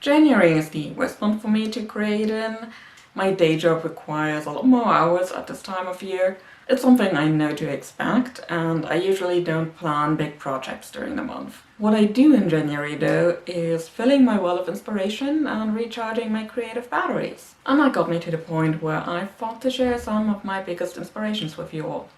January is the worst month for me to create in. My day job requires a lot more hours at this time of year. It's something I know to expect, and I usually don't plan big projects during the month. What I do in January though is filling my well of inspiration and recharging my creative batteries. And that got me to the point where I thought to share some of my biggest inspirations with you all.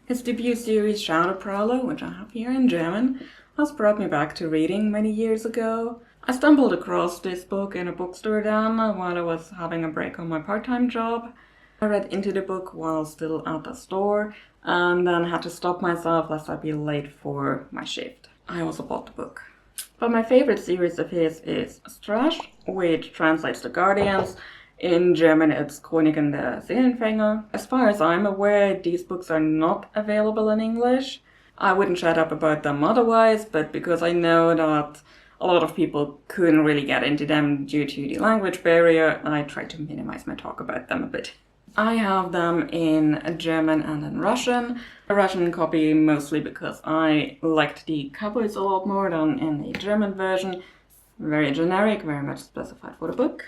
His debut series Shadow Prowler, which I have here in German, has brought me back to reading many years ago. I stumbled across this book in a bookstore then while I was having a break on my part-time job. I read into the book while still at the store and then had to stop myself lest I be late for my shift. I also bought the book. But my favorite series of his is Strash, which translates to Guardians. In German it's Chroniken der Seelenfänger. As far as I'm aware, these books are not available in English. I wouldn't shut up about them otherwise, but because I know that a lot of people couldn't really get into them due to the language barrier, I try to minimize my talk about them a bit. I have them in German and in Russian. A Russian copy mostly because I liked the covers a lot more than in the German version. Very generic, very much specified for the book.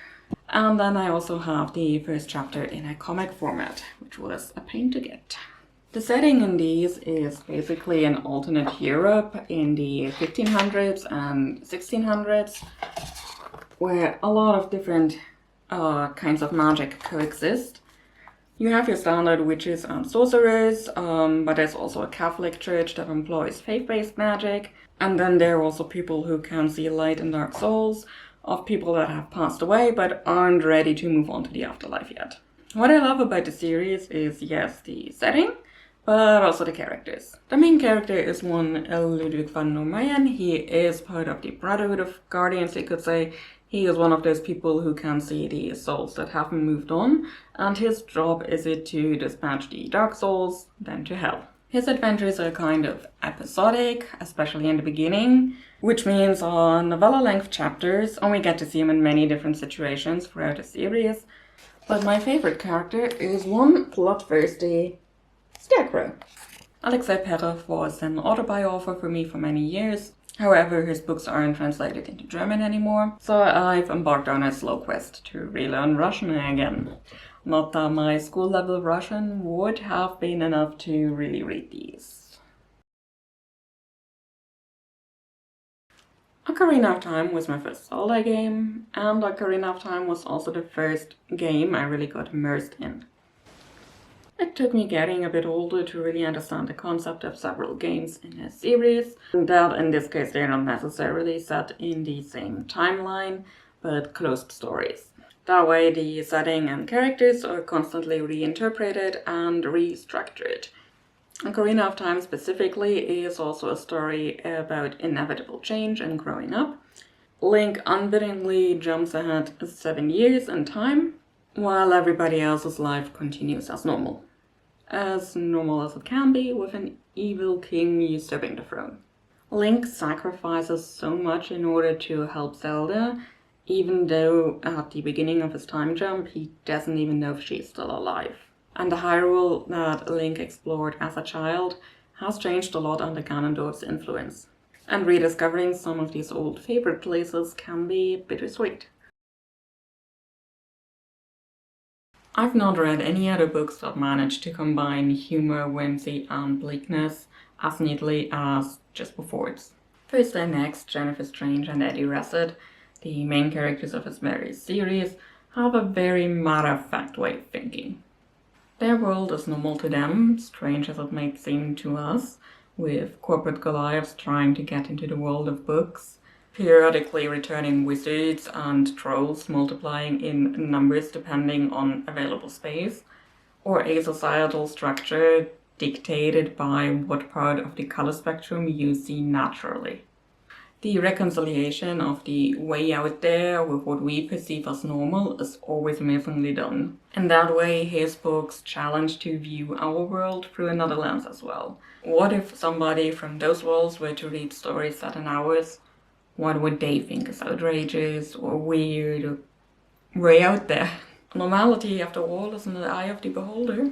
And then I also have the first chapter in a comic format, which was a pain to get. The setting in these is basically an alternate Europe in the 1500s and 1600s, where a lot of different kinds of magic coexist. You have your standard witches and sorcerers, but there's also a Catholic church that employs faith-based magic, and then there are also people who can see light and dark souls of people that have passed away but aren't ready to move on to the afterlife yet. What I love about the series is, yes, the setting, but also the characters. The main character is one Ludwig van Normeyen. He is part of the Brotherhood of Guardians, you could say. He is one of those people who can see the souls that haven't moved on, and his job is it to dispatch the dark souls, then to hell. His adventures are kind of episodic, especially in the beginning, which means on novella-length chapters, and we get to see him in many different situations throughout the series. But my favorite character is one bloodthirsty Scarecrow. Alexei Perov was an autobiographer for me for many years. However, his books aren't translated into German anymore, so I've embarked on a slow quest to relearn Russian again. Not that my school-level Russian would have been enough to really read these. Ocarina of Time was my first Zelda game, and Ocarina of Time was also the first game I really got immersed in. It took me getting a bit older to really understand the concept of several games in a series, and that in this case they're not necessarily set in the same timeline, but closed stories. That way the setting and characters are constantly reinterpreted and restructured. Ocarina of Time specifically is also a story about inevitable change and growing up. Link unwittingly jumps ahead 7 years in time, while everybody else's life continues as normal. As normal as it can be, with an evil king usurping the throne. Link sacrifices so much in order to help Zelda, even though at the beginning of his time jump he doesn't even know if she's still alive. And the Hyrule that Link explored as a child has changed a lot under Ganondorf's influence. And rediscovering some of these old favorite places can be bittersweet. I've not read any other books that manage to combine humor, whimsy, and bleakness as neatly as Just Before It's. First and next, Jennifer Strange and Eddie Razzard, the main characters of his various series, have a very matter-of-fact way of thinking. Their world is normal to them, strange as it may seem to us, with corporate Goliaths trying to get into the world of books, periodically returning wizards and trolls multiplying in numbers depending on available space, or a societal structure dictated by what part of the color spectrum you see naturally. The reconciliation of the way out there with what we perceive as normal is always amazingly done. In that way, his books challenge to view our world through another lens as well. What if somebody from those worlds were to read stories set in ours? What would they think is outrageous or weird or way out there? Normality, after all, is in the eye of the beholder.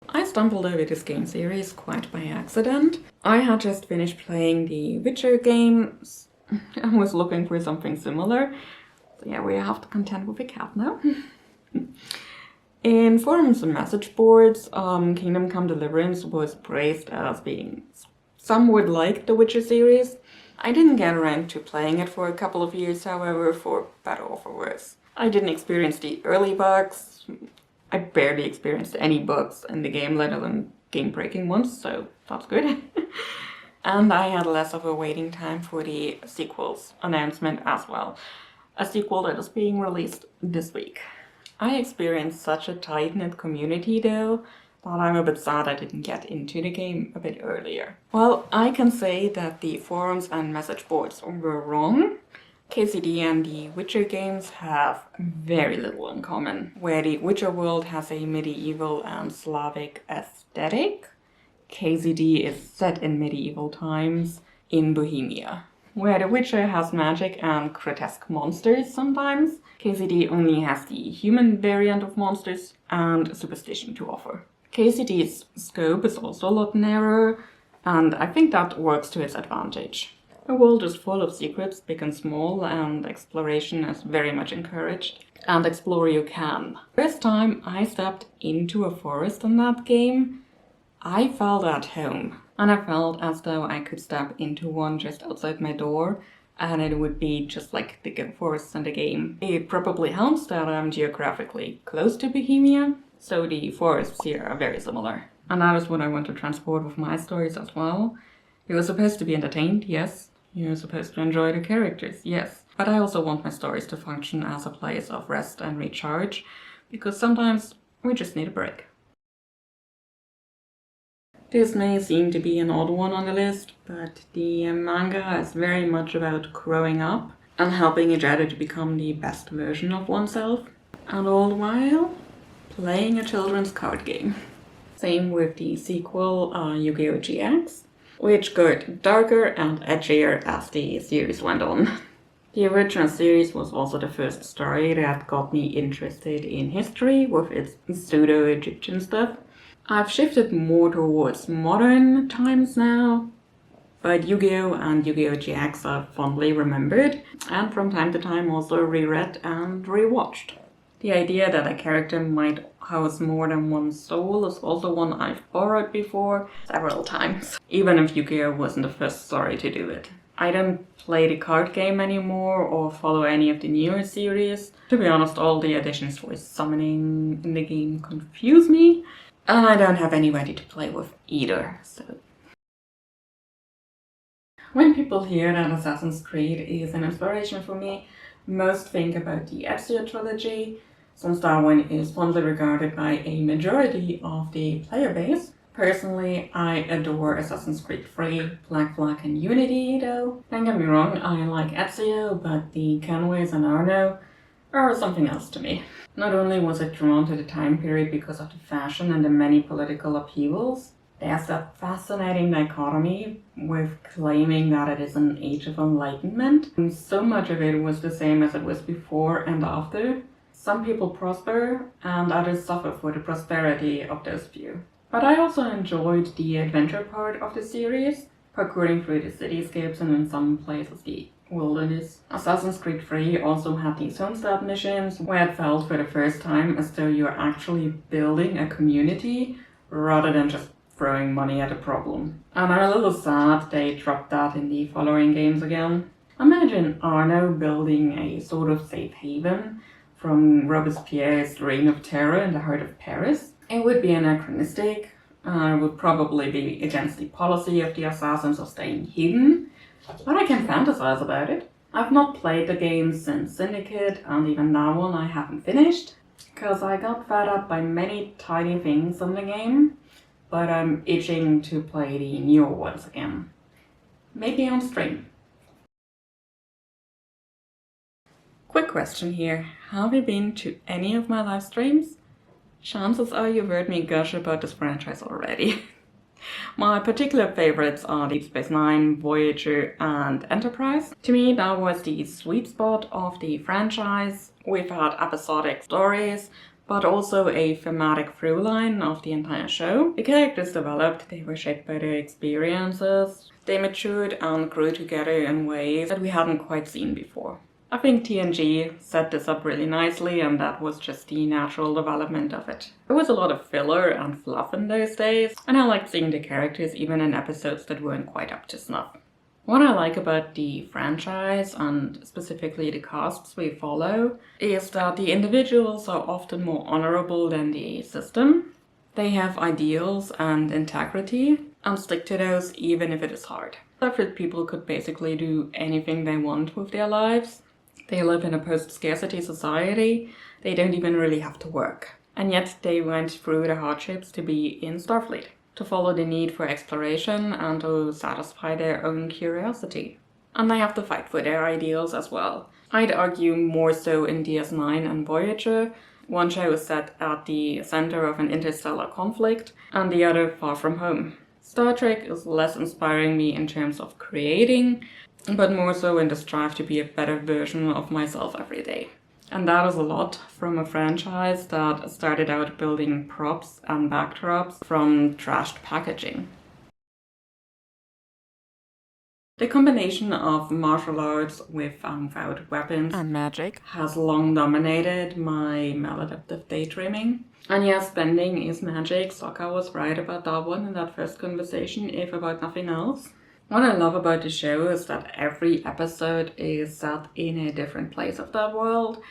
I stumbled over this game series quite by accident. I had just finished playing the Witcher games and was looking for something similar. So yeah, we have to contend with a cat now. In forums and message boards, Kingdom Come Deliverance was praised as being somewhat like the Witcher series. I didn't get around to playing it for a couple of years, however, for better or for worse. I didn't experience the early bugs. I barely experienced any bugs in the game, let alone game-breaking ones, so that's good. And I had less of a waiting time for the sequel's announcement as well. A sequel that is being released this week. I experienced such a tight-knit community though, that I'm a bit sad I didn't get into the game a bit earlier. Well, I can say that the forums and message boards were wrong. KCD and the Witcher games have very little in common. Where the Witcher world has a medieval and Slavic aesthetic, KCD is set in medieval times in Bohemia. Where The Witcher has magic and grotesque monsters sometimes, KCD only has the human variant of monsters and superstition to offer. KCD's scope is also a lot narrower, and I think that works to its advantage. The world is full of secrets, big and small, and exploration is very much encouraged. And explore you can. First time I stepped into a forest in that game, I felt at home. And I felt as though I could step into one just outside my door, and it would be just like the forests in the game. It probably helps that I'm geographically close to Bohemia, so the forests here are very similar. And that is what I want to transport with my stories as well. You're supposed to be entertained, yes. You're supposed to enjoy the characters, yes. But I also want my stories to function as a place of rest and recharge, because sometimes we just need a break. This may seem to be an odd one on the list, but the manga is very much about growing up and helping each other to become the best version of oneself, and all the while playing a children's card game. Same with the sequel, Yu-Gi-Oh! GX, which got darker and edgier as the series went on. The original series was also the first story that got me interested in history with its pseudo-Egyptian stuff. I've shifted more towards modern times now, but Yu-Gi-Oh! And Yu-Gi-Oh! GX are fondly remembered, and from time to time also reread and rewatched. The idea that a character might house more than one soul is also one I've borrowed before several times, even if Yu-Gi-Oh! Wasn't the first story to do it. I don't play the card game anymore or follow any of the newer series. To be honest, all the additions for summoning in the game confuse me, and I don't have anybody to play with either, so... When people hear that Assassin's Creed is an inspiration for me, most think about the Ezio trilogy, since that one is fondly regarded by a majority of the player base. Personally, I adore Assassin's Creed 3, Black Flag and Unity though. Don't get me wrong, I like Ezio, but the Kenways and Arno are something else to me. Not only was I drawn to the time period because of the fashion and the many political upheavals, there's that fascinating dichotomy with claiming that it is an age of enlightenment. And so much of it was the same as it was before and after. Some people prosper and others suffer for the prosperity of those few. But I also enjoyed the adventure part of the series, parkouring through the cityscapes and in some places the wilderness. Assassin's Creed 3 also had these homestead missions where it felt for the first time as though you're actually building a community rather than just throwing money at a problem. And I'm a little sad they dropped that in the following games again. Imagine Arno building a sort of safe haven from Robespierre's Reign of Terror in the heart of Paris. It would be anachronistic, it would probably be against the policy of the assassins of staying hidden, but I can fantasize about it. I've not played the game since Cintiq, and even that one I haven't finished, because I got fed up by many tiny things in the game, but I'm itching to play the newer ones again. Maybe on stream. Quick question here, have you been to any of my live streams? Chances are you've heard me gush about this franchise already. My particular favorites are Deep Space Nine, Voyager, and Enterprise. To me, that was the sweet spot of the franchise. We've had episodic stories, but also a thematic through line of the entire show. The characters developed, they were shaped by their experiences, they matured and grew together in ways that we hadn't quite seen before. I think TNG set this up really nicely, and that was just the natural development of it. There was a lot of filler and fluff in those days, and I liked seeing the characters even in episodes that weren't quite up to snuff. What I like about the franchise, and specifically the casts we follow, is that the individuals are often more honorable than the system. They have ideals and integrity, and stick to those even if it is hard. Separate people could basically do anything they want with their lives. They live in a post-scarcity society, they don't even really have to work. And yet they went through the hardships to be in Starfleet, to follow the need for exploration and to satisfy their own curiosity. And they have to fight for their ideals as well. I'd argue more so in DS9 and Voyager. One show is set at the center of an interstellar conflict, and the other far from home. Star Trek is less inspiring me in terms of creating, but more so in the strive to be a better version of myself every day. And that is a lot from a franchise that started out building props and backdrops from trashed packaging. The combination of martial arts without weapons and magic has long dominated my maladaptive daydreaming. And yes, bending is magic. Sokka was right about that one in that first conversation, if about nothing else. What I love about the show is that every episode is set in a different place of that world.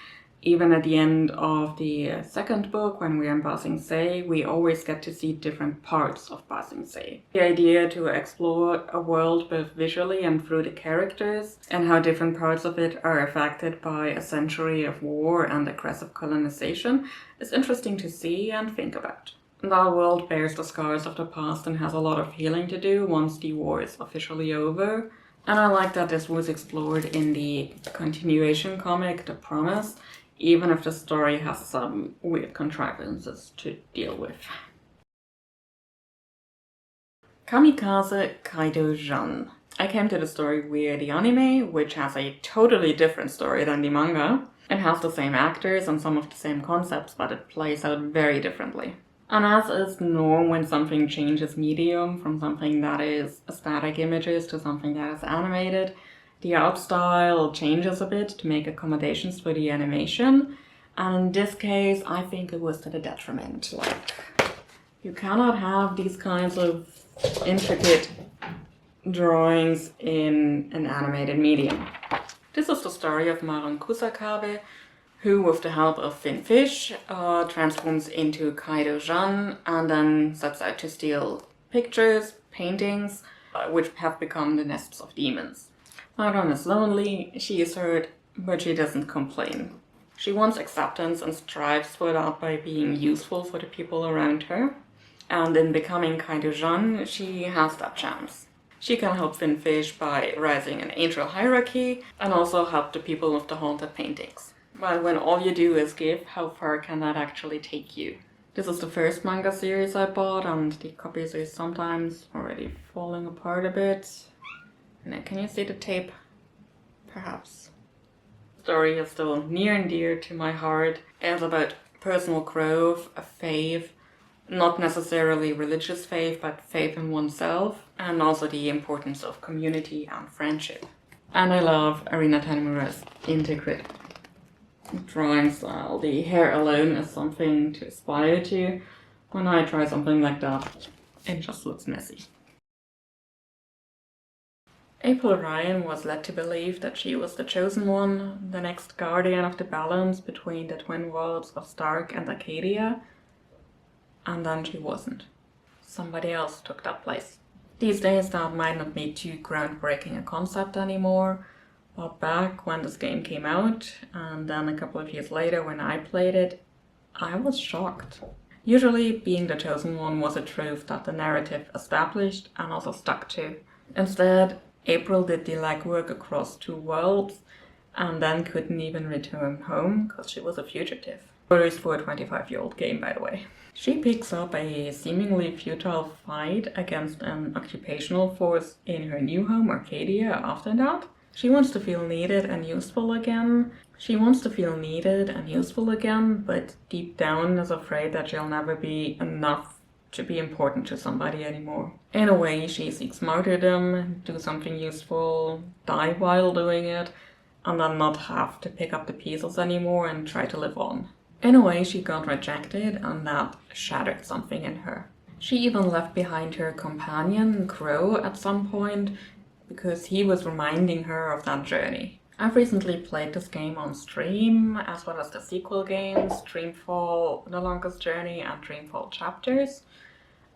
Even at the end of the second book, when we're in Ba Sing Se, we always get to see different parts of Ba Sing Se. The idea to explore a world both visually and through the characters, and how different parts of it are affected by a century of war and aggressive colonization, is interesting to see and think about. That world bears the scars of the past and has a lot of healing to do once the war is officially over. And I like that this was explored in the continuation comic, The Promise, even if the story has some weird contrivances to deal with. Kamikaze Kaido Jan. I came to the story via the anime, which has a totally different story than the manga. It has the same actors and some of the same concepts, but it plays out very differently. And as is norm when something changes medium from something that is static images to something that is animated, the art style changes a bit to make accommodations for the animation. And in this case, I think it was to the detriment. Like, you cannot have these kinds of intricate drawings in an animated medium. This is the story of Maron Kusakabe, who, with the help of Finfish, transforms into Kaido Jan and then sets out to steal pictures, paintings, which have become the nests of demons. Maron is lonely, she is hurt, but she doesn't complain. She wants acceptance and strives for that by being useful for the people around her. And in becoming Kaido Jan, she has that chance. She can help Finfish by rising an angel hierarchy and also help the people with the haunted paintings. But when all you do is give, how far can that actually take you? This is the first manga series I bought, and the copies are sometimes already falling apart a bit. And can you see the tape? Perhaps. The story is still near and dear to my heart. It's about personal growth, a faith, not necessarily religious faith, but faith in oneself, and also the importance of community and friendship. And I love Arina Tanimura's intricate drawing style. The hair alone is something to aspire to. When I try something like that, it just looks messy. April Ryan was led to believe that she was the chosen one, the next guardian of the balance between the twin worlds of Stark and Arcadia, and then she wasn't. Somebody else took that place. These days that might not be too groundbreaking a concept anymore, but back when this game came out, and then a couple of years later when I played it, I was shocked. Usually being the chosen one was a truth that the narrative established and also stuck to. Instead, April did the legwork across two worlds and then couldn't even return home because she was a fugitive. Spoilers for a 25-year-old game, by the way. She picks up a seemingly futile fight against an occupational force in her new home, Arcadia, after that. She wants to feel needed and useful again. But deep down is afraid that she'll never be enough to be important to somebody anymore. In a way, she seeks martyrdom, do something useful, die while doing it, and then not have to pick up the pieces anymore and try to live on. In a way, she got rejected, and that shattered something in her. She even left behind her companion, Crow, at some point, because he was reminding her of that journey. I've recently played this game on stream, as well as the sequel games, Dreamfall, The Longest Journey, and Dreamfall Chapters.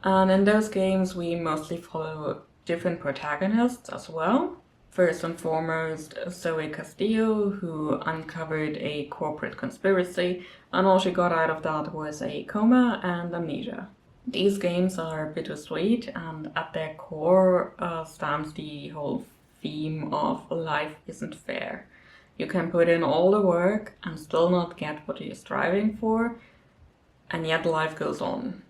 And in those games, we mostly follow different protagonists as well. First and foremost, Zoe Castillo, who uncovered a corporate conspiracy, and all she got out of that was a coma and amnesia. These games are bittersweet, and at their core stands the whole theme of life isn't fair. You can put in all the work and still not get what you're striving for, and yet life goes on.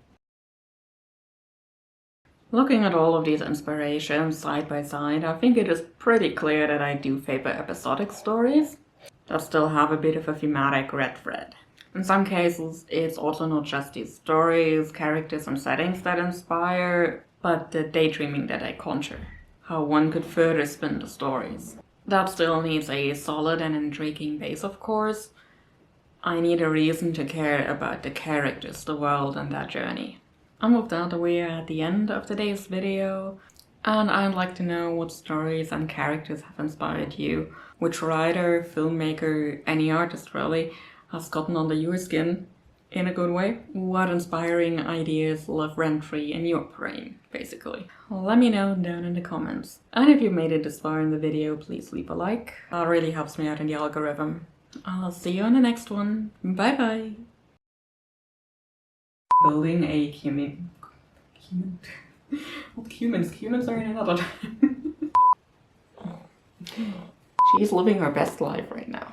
Looking at all of these inspirations side by side, I think it is pretty clear that I do favor episodic stories that still have a bit of a thematic red thread. In some cases, it's also not just these stories, characters, and settings that inspire, but the daydreaming that I conjure. How one could further spin the stories. That still needs a solid and intriguing base, of course. I need a reason to care about the characters, the world, and their journey. And with that, we are at the end of today's video, and I'd like to know what stories and characters have inspired you. Which writer, filmmaker, any artist really, has gotten under your skin in a good way. What inspiring ideas live rent-free in your brain, basically. Let me know down in the comments. And if you made it this far in the video, please leave a like. That really helps me out in the algorithm. I'll see you on the next one. Bye bye! Building a human. What humans? Humans are in another. She's living her best life right now.